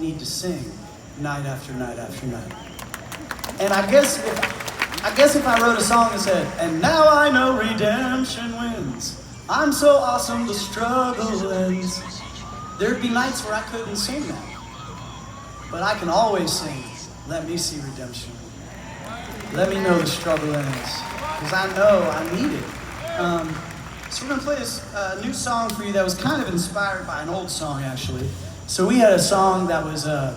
need to sing night after night after night. And I guess if I wrote a song that said, and now I know redemption wins, I'm so awesome the struggle ends, there'd be nights where I couldn't sing that. But I can always sing, let me see redemption. Let me know the struggle ends, because I know I need it. So we're gonna play this new song for you that was kind of inspired by an old song, actually. So we had a song that was a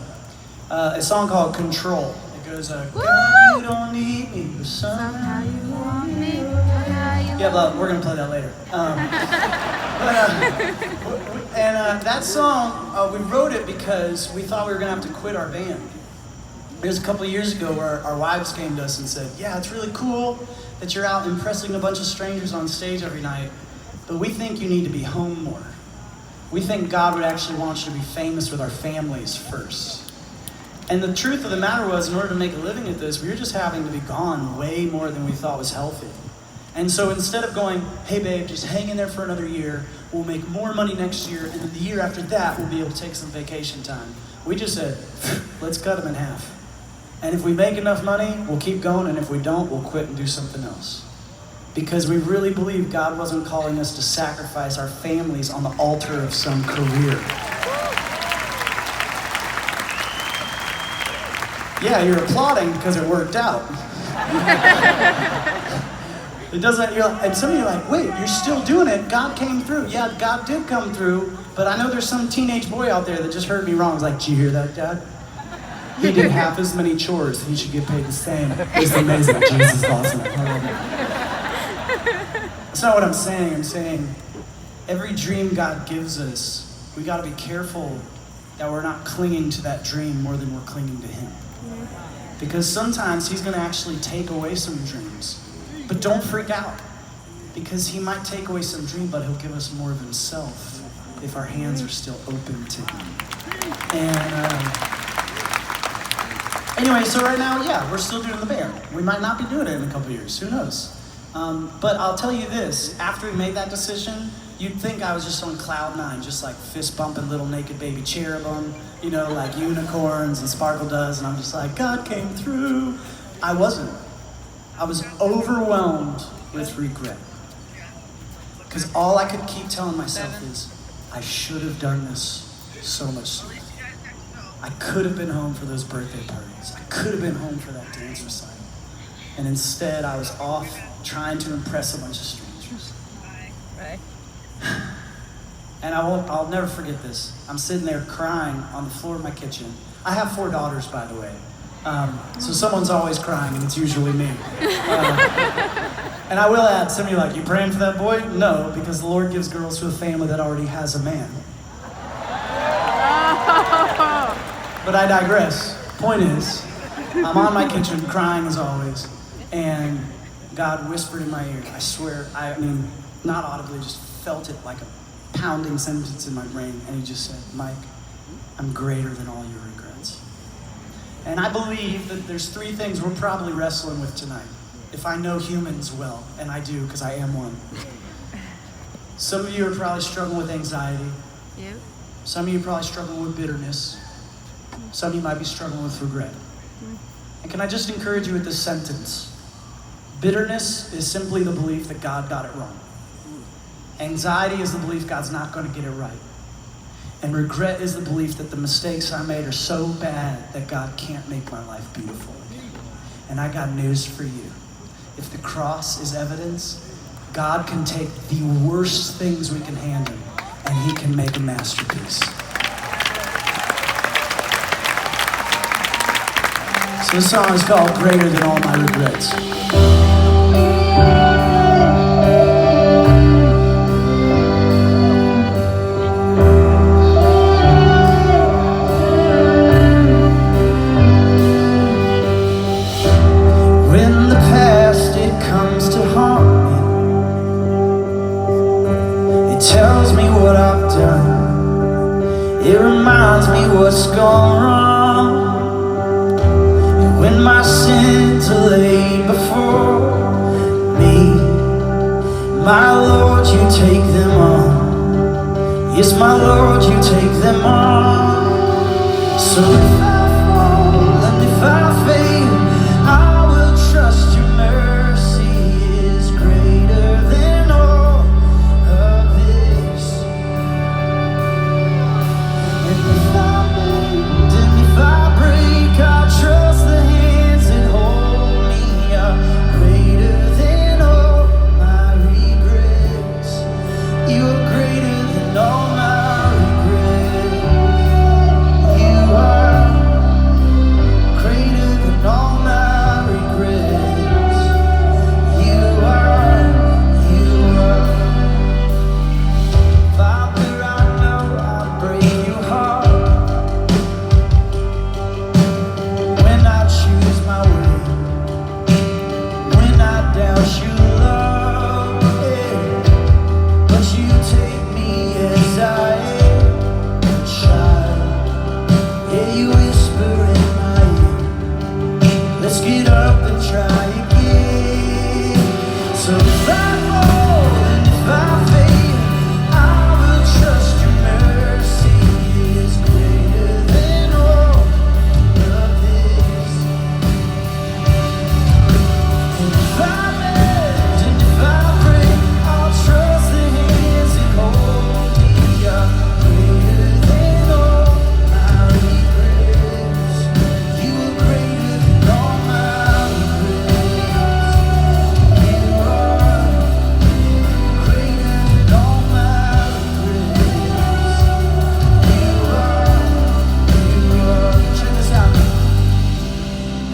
song called Control. It goes, God, you don't need me, but somehow you want me. Yeah, but we're gonna play that later. That song, we wrote it because we thought we were gonna have to quit our band. It was a couple of years ago where our wives came to us and said, yeah, it's really cool that you're out impressing a bunch of strangers on stage every night, but we think you need to be home more. We think God would actually want you to be famous with our families first. And the truth of the matter was, in order to make a living at this, we were just having to be gone way more than we thought was healthy. And so instead of going, hey babe, just hang in there for another year, we'll make more money next year, and then the year after that, we'll be able to take some vacation time. We just said, let's cut them in half. And if we make enough money, we'll keep going, and if we don't, we'll quit and do something else. Because we really believe God wasn't calling us to sacrifice our families on the altar of some career. Yeah, you're applauding because it worked out. It doesn't, and some of you are like, wait, you're still doing it, God came through. Yeah, God did come through, but I know there's some teenage boy out there that just heard me wrong. He's like, did you hear that, Dad? He did half as many chores, he should get paid the same. It's amazing, Jesus is awesome. That's not what I'm saying. I'm saying every dream God gives us, we gotta be careful that we're not clinging to that dream more than we're clinging to Him. Because sometimes He's gonna actually take away some dreams. But don't freak out, because He might take away some dream, but He'll give us more of Himself if our hands are still open to Him. And anyway, so right now, yeah, we're still doing the band. We might not be doing it in a couple years, who knows? But I'll tell you this, after we made that decision, you'd think I was just on cloud nine, just like fist bumping little naked baby cherubim, you know, like unicorns and sparkle does, and I'm just like, God came through. I wasn't. I was overwhelmed with regret. Because all I could keep telling myself is, I should have done this so much sooner. I could have been home for those birthday parties. I could have been home for that dance recital. And instead, I was off trying to impress a bunch of strangers. Right. And I'll never forget this. I'm sitting there crying on the floor of my kitchen. I have 4 daughters, by the way. So someone's always crying, and it's usually me. And I will add, some of you are like, you praying for that boy? No, because the Lord gives girls to a family that already has a man. But I digress. Point is, I'm on my kitchen crying as always, and God whispered in my ear, I swear, I mean, not audibly, just felt it like a pounding sentence in my brain, and He just said, Mike, I'm greater than all your regrets. And I believe that there's 3 things we're probably wrestling with tonight, if I know humans well, and I do, because I am one. Some of you are probably struggling with anxiety. Yep. Some of you are probably struggling with bitterness. Some of you might be struggling with regret. And can I just encourage you with this sentence? Bitterness is simply the belief that God got it wrong. Anxiety is the belief God's not going to get it right. And regret is the belief that the mistakes I made are so bad that God can't make my life beautiful. And I got news for you. If the cross is evidence, God can take the worst things we can hand Him, and He can make a masterpiece. So this song is called Greater Than All My Regrets. When the past, it comes to haunt me, it tells me what I've done, it reminds me what's gone wrong. When my sins are laid before me, my Lord, you take them on. Yes, my Lord, you take them on. So if I fall and if I fail, I will trust your mercy is greater than all of this. And if I bend and if I break, I trust the hands that hold me are greater than all my regrets. You are greater than all my regrets. You are greater than all my regrets. You are. Father, I know I break your heart when I choose my way, when I doubt your love, yeah. But you take me as I am, a child. Yeah, you whisper in my ear, let's get up and try again. So if I fall and if I fail, I will trust your mercy is greater than all of this. And if I bend and if I break, I'll trust the hands that hold me are greater than all my regrets. You are greater than all my regrets. You are greater than all my regrets. You are. Check this out.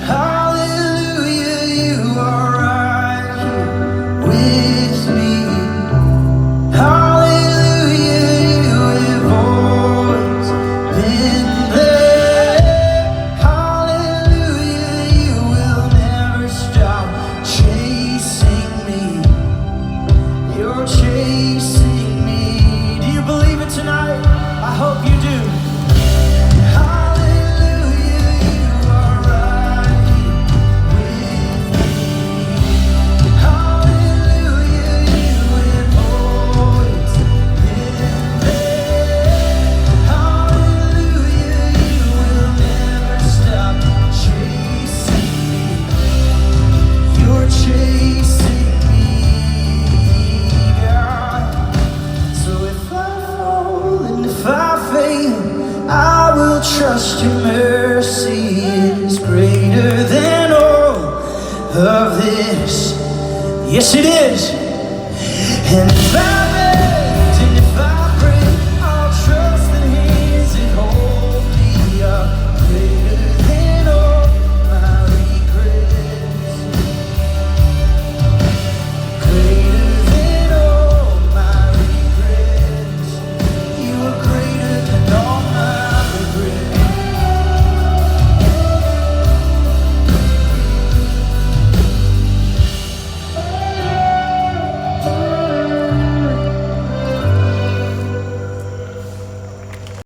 Hallelujah, you are right here with me. Hallelujah, you have always been there. Hallelujah, you will never stop chasing me. You're chasing me. Do you believe it tonight? I hope you do. Hallelujah, you are right here with me. Hallelujah, you have always been there. Hallelujah, you will never stop chasing me. You're chasing me, God. So if I fall and if I fail, I will trust your mercy is greater than all of this. Yes, it is. And if I